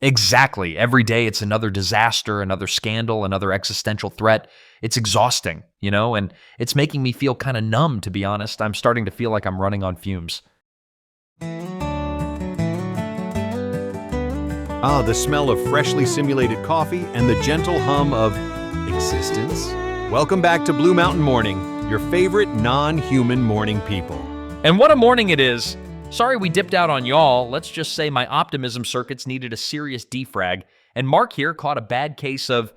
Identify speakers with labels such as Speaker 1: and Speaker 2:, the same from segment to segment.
Speaker 1: Exactly. Every day it's another disaster, another scandal, another existential threat. It's exhausting, and it's making me feel kind of numb, to be honest. I'm starting to feel like I'm running on fumes.
Speaker 2: Ah, the smell of freshly simulated coffee and the gentle hum of existence. Welcome back to Blue Mountain Morning, your favorite non-human morning people.
Speaker 1: And what a morning it is. Sorry we dipped out on y'all. Let's just say my optimism circuits needed a serious defrag, and Mark here caught a bad case of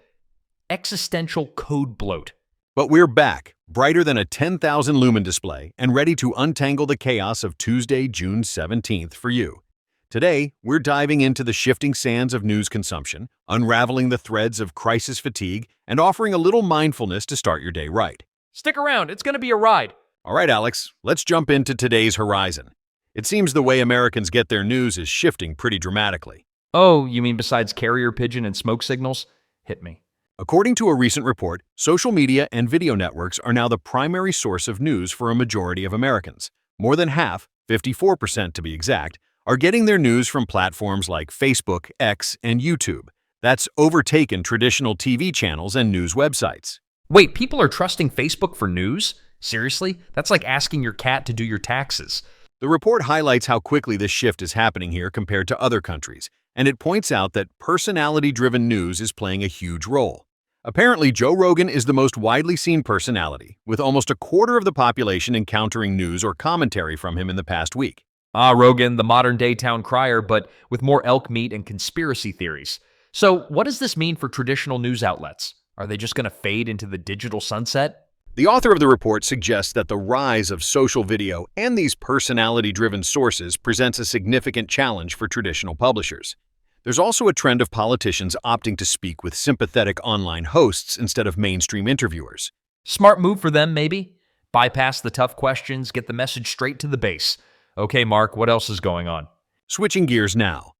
Speaker 1: existential code bloat.
Speaker 2: But we're back, brighter than a 10,000 lumen display, and ready to untangle the chaos of Tuesday, June 17th for you. Today, we're diving into the shifting sands of news consumption, unraveling the threads of crisis fatigue, and offering a little mindfulness to start your day right.
Speaker 1: Stick around, it's going to be a ride.
Speaker 2: All right, Alex, let's jump into today's horizon. It seems the way Americans get their news is shifting pretty dramatically.
Speaker 1: Oh, you mean besides carrier pigeon and smoke signals? Hit me.
Speaker 2: According to a recent report, social media and video networks are now the primary source of news for a majority of Americans. More than half, 54% to be exact, are getting their news from platforms like Facebook, X, and YouTube. That's overtaken traditional TV channels and news websites.
Speaker 1: Wait, people are trusting Facebook for news? Seriously? That's like asking your cat to do your taxes.
Speaker 2: The report highlights how quickly this shift is happening here compared to other countries, and it points out that personality-driven news is playing a huge role. Apparently, Joe Rogan is the most widely seen personality, with almost a quarter of the population encountering news or commentary from him in the past week.
Speaker 1: Ah, Rogan, the modern-day town crier, but with more elk meat and conspiracy theories. So what does this mean for traditional news outlets? Are they just going to fade into the digital sunset?
Speaker 2: The author of the report suggests that the rise of social video and these personality-driven sources presents a significant challenge for traditional publishers. There's also a trend of politicians opting to speak with sympathetic online hosts instead of mainstream interviewers.
Speaker 1: Smart move for them, maybe? Bypass the tough questions, get the message straight to the base. Okay, Mark, what else is going on?
Speaker 2: Switching gears now.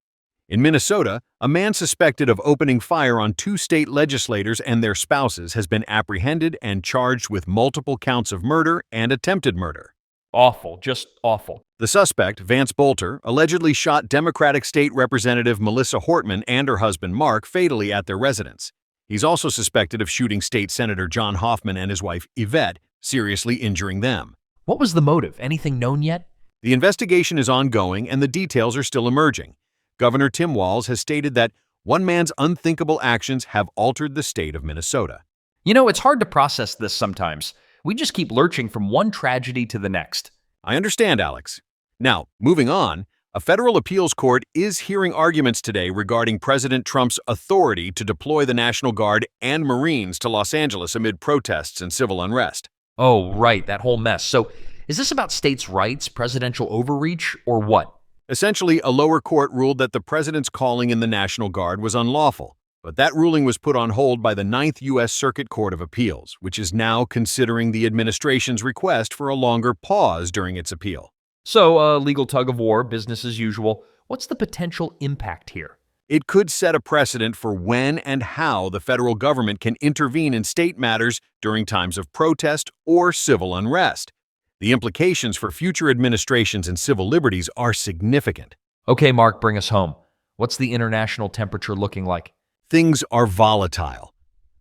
Speaker 2: In Minnesota, a man suspected of opening fire on 2 state legislators and their spouses has been apprehended and charged with multiple counts of murder and attempted murder.
Speaker 1: Awful, just awful.
Speaker 2: The suspect, Vance Bolter, allegedly shot Democratic State Representative Melissa Hortman and her husband Marc fatally at their residence. He's also suspected of shooting State Senator John Hoffman and his wife Yvette, seriously injuring them.
Speaker 1: What was the motive? Anything known yet?
Speaker 2: The investigation is ongoing and the details are still emerging. Governor Tim Walz has stated that one man's unthinkable actions have altered the state of Minnesota.
Speaker 1: It's hard to process this sometimes. We just keep lurching from one tragedy to the next.
Speaker 2: I understand, Alex. Now, moving on, a federal appeals court is hearing arguments today regarding President Trump's authority to deploy the National Guard and Marines to Los Angeles amid protests and civil unrest.
Speaker 1: Oh, right, that whole mess. So, is this about states' rights, presidential overreach, or what?
Speaker 2: Essentially, a lower court ruled that the president's calling in the National Guard was unlawful, but that ruling was put on hold by the 9th U.S. Circuit Court of Appeals, which is now considering the administration's request for a longer pause during its appeal.
Speaker 1: So, legal tug of war, business as usual. What's the potential impact here?
Speaker 2: It could set a precedent for when and how the federal government can intervene in state matters during times of protest or civil unrest. The implications for future administrations and civil liberties are significant.
Speaker 1: Okay, Mark, bring us home. What's the international temperature looking like?
Speaker 2: Things are volatile.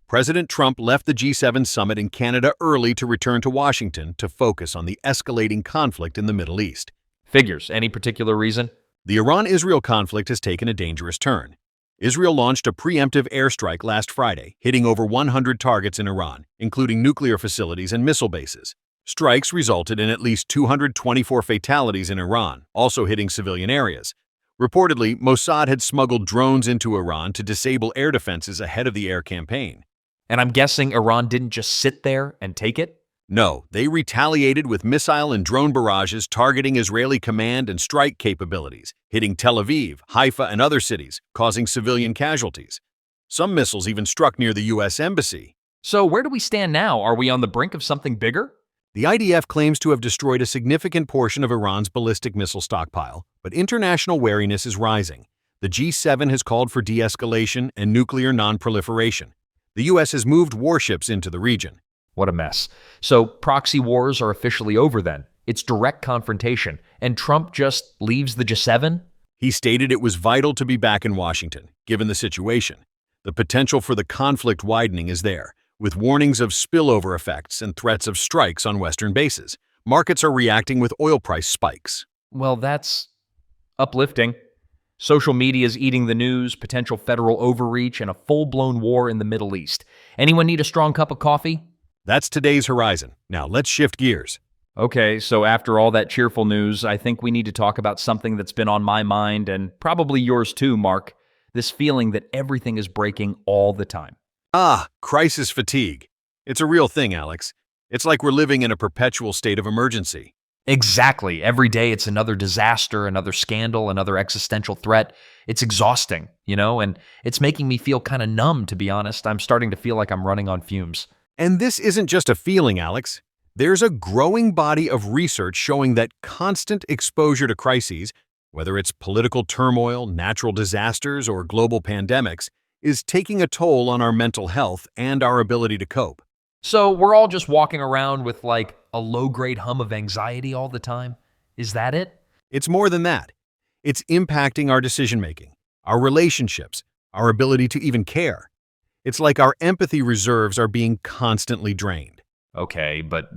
Speaker 2: President Trump left the G7 summit in Canada early to return to Washington to focus on the escalating conflict in the Middle East.
Speaker 1: Figures. Any particular reason?
Speaker 2: The Iran-Israel conflict has taken a dangerous turn. Israel launched a preemptive airstrike last Friday, hitting over 100 targets in Iran, including nuclear facilities and missile bases. Strikes resulted in at least 224 fatalities in Iran, also hitting civilian areas. Reportedly, Mossad had smuggled drones into Iran to disable air defenses ahead of the air campaign.
Speaker 1: And I'm guessing Iran didn't just sit there and take it?
Speaker 2: No, they retaliated with missile and drone barrages targeting Israeli command and strike capabilities, hitting Tel Aviv, Haifa, and other cities, causing civilian casualties. Some missiles even struck near the U.S. Embassy.
Speaker 1: So where do we stand now? Are we on the brink of something bigger?
Speaker 2: The IDF claims to have destroyed a significant portion of Iran's ballistic missile stockpile, but international wariness is rising. The G7 has called for de-escalation and nuclear non-proliferation. The U.S. has moved warships into the region.
Speaker 1: What a mess. So proxy wars are officially over then. It's direct confrontation, and Trump just leaves the G7?
Speaker 2: He stated it was vital to be back in Washington, given the situation. The potential for the conflict widening is there, with warnings of spillover effects and threats of strikes on Western bases. Markets are reacting with oil price spikes.
Speaker 1: Well, that's uplifting. Social media is eating the news, potential federal overreach, and a full-blown war in the Middle East. Anyone need a strong cup of coffee?
Speaker 2: That's today's horizon. Now let's shift gears.
Speaker 1: Okay, so after all that cheerful news, I think we need to talk about something that's been on my mind, and probably yours too, Mark. This feeling that everything is breaking all the time.
Speaker 2: Crisis fatigue. It's a real thing, Alex. It's like we're living in a perpetual state of emergency.
Speaker 1: Exactly. Every day it's another disaster, another scandal, another existential threat. It's exhausting, and it's making me feel kind of numb, to be honest. I'm starting to feel like I'm running on fumes.
Speaker 2: And this isn't just a feeling, Alex. There's a growing body of research showing that constant exposure to crises, whether it's political turmoil, natural disasters, or global pandemics, is taking a toll on our mental health and our ability to cope.
Speaker 1: So we're all just walking around with like a low-grade hum of anxiety all the time? Is that it?
Speaker 2: It's more than that. It's impacting our decision-making, our relationships, our ability to even care. It's like our empathy reserves are being constantly drained.
Speaker 1: Okay, but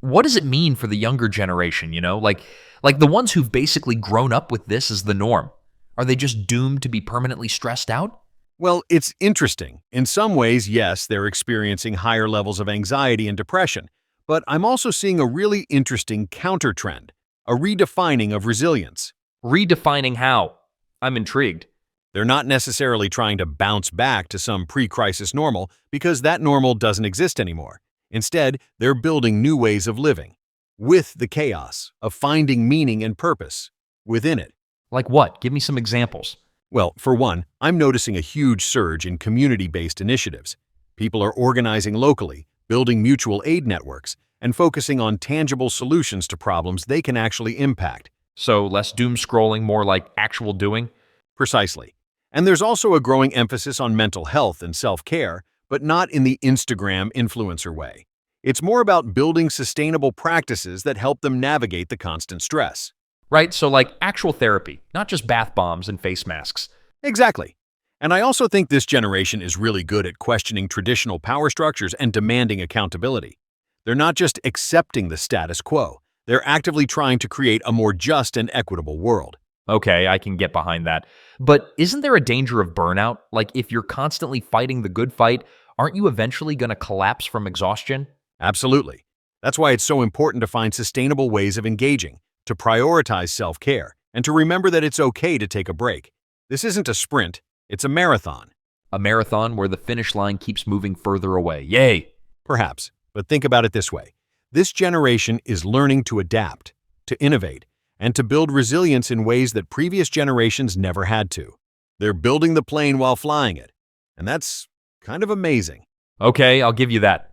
Speaker 1: what does it mean for the younger generation, Like the ones who've basically grown up with this as the norm? Are they just doomed to be permanently stressed out?
Speaker 2: Well, it's interesting. In some ways, yes, they're experiencing higher levels of anxiety and depression, but I'm also seeing a really interesting counter-trend, a redefining of resilience.
Speaker 1: Redefining how? I'm intrigued.
Speaker 2: They're not necessarily trying to bounce back to some pre-crisis normal because that normal doesn't exist anymore. Instead, they're building new ways of living, with the chaos, of finding meaning and purpose within it.
Speaker 1: Like what? Give me some examples.
Speaker 2: Well, for one, I'm noticing a huge surge in community-based initiatives. People are organizing locally, building mutual aid networks, and focusing on tangible solutions to problems they can actually impact.
Speaker 1: So less doom scrolling, more like actual doing?
Speaker 2: Precisely. And there's also a growing emphasis on mental health and self-care, but not in the Instagram influencer way. It's more about building sustainable practices that help them navigate the constant stress.
Speaker 1: Right, so like actual therapy, not just bath bombs and face masks.
Speaker 2: Exactly. And I also think this generation is really good at questioning traditional power structures and demanding accountability. They're not just accepting the status quo, they're actively trying to create a more just and equitable world.
Speaker 1: Okay, I can get behind that. But isn't there a danger of burnout? Like if you're constantly fighting the good fight, aren't you eventually going to collapse from exhaustion?
Speaker 2: Absolutely. That's why it's so important to find sustainable ways of engaging, to prioritize self-care, and to remember that it's okay to take a break. This isn't a sprint, it's a marathon.
Speaker 1: A marathon where the finish line keeps moving further away. Yay!
Speaker 2: Perhaps, but think about it this way. This generation is learning to adapt, to innovate, and to build resilience in ways that previous generations never had to. They're building the plane while flying it, and that's kind of amazing.
Speaker 1: Okay, I'll give you that.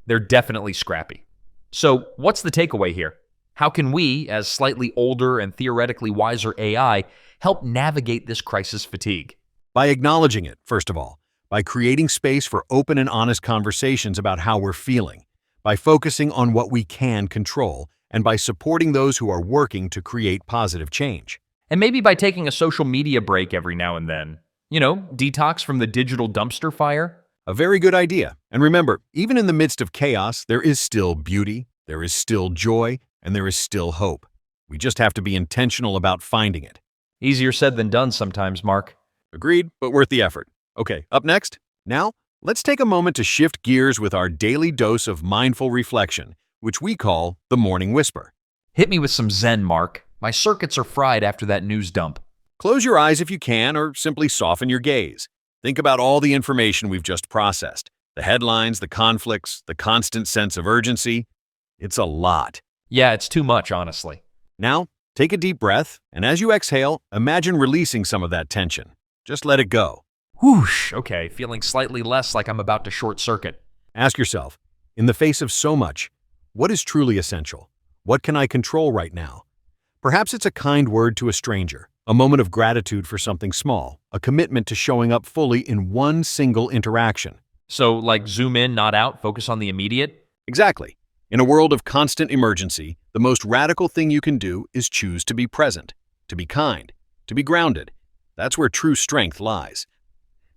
Speaker 1: They're definitely scrappy. So what's the takeaway here? How can we, as slightly older and theoretically wiser AI, help navigate this crisis fatigue?
Speaker 2: By acknowledging it, first of all, by creating space for open and honest conversations about how we're feeling, by focusing on what we can control, and by supporting those who are working to create positive change.
Speaker 1: And maybe by taking a social media break every now and then. Detox from the digital dumpster fire.
Speaker 2: A very good idea. And remember, even in the midst of chaos, there is still beauty, there is still joy, and there is still hope. We just have to be intentional about finding it.
Speaker 1: Easier said than done sometimes, Mark.
Speaker 2: Agreed, but worth the effort. Okay, up next. Now, let's take a moment to shift gears with our daily dose of mindful reflection, which we call the Morning Whisper.
Speaker 1: Hit me with some zen, Mark. My circuits are fried after that news dump.
Speaker 2: Close your eyes if you can, or simply soften your gaze. Think about all the information we've just processed. The headlines, the conflicts, the constant sense of urgency. It's a lot.
Speaker 1: Yeah, it's too much, honestly.
Speaker 2: Now, take a deep breath, and as you exhale, imagine releasing some of that tension. Just let it go.
Speaker 1: Whoosh, okay, feeling slightly less like I'm about to short circuit.
Speaker 2: Ask yourself, in the face of so much, what is truly essential? What can I control right now? Perhaps it's a kind word to a stranger, a moment of gratitude for something small, a commitment to showing up fully in one single interaction.
Speaker 1: So, like zoom in, not out, focus on the immediate?
Speaker 2: Exactly. In a world of constant emergency, the most radical thing you can do is choose to be present, to be kind, to be grounded. That's where true strength lies.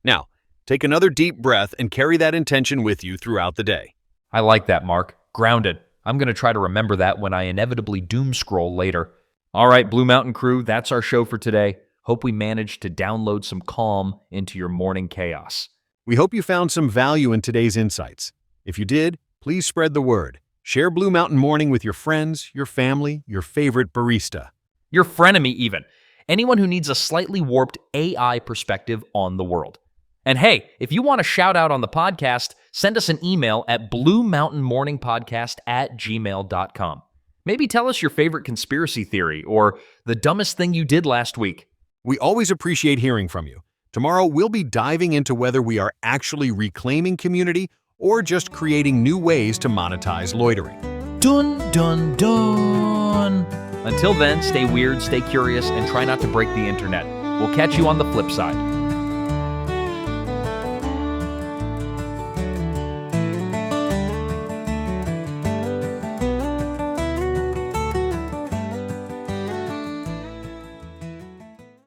Speaker 2: Now, take another deep breath and carry that intention with you throughout the day.
Speaker 1: I like that, Mark. Grounded. I'm going to try to remember that when I inevitably doom scroll later. All right, Blue Mountain crew, that's our show for today. Hope we managed to download some calm into your morning chaos.
Speaker 2: We hope you found some value in today's insights. If you did, please spread the word. Share Blue Mountain Morning with your friends, your family, your favorite barista.
Speaker 1: Your frenemy, even. Anyone who needs a slightly warped AI perspective on the world. And hey, if you want a shout out on the podcast, send us an email at bluemountainmorningpodcast@gmail.com. Maybe tell us your favorite conspiracy theory or the dumbest thing you did last week.
Speaker 2: We always appreciate hearing from you. Tomorrow, we'll be diving into whether we are actually reclaiming community or just creating new ways to monetize loitering.
Speaker 1: Dun, dun, dun. Until then, stay weird, stay curious, and try not to break the internet. We'll catch you on the flip side.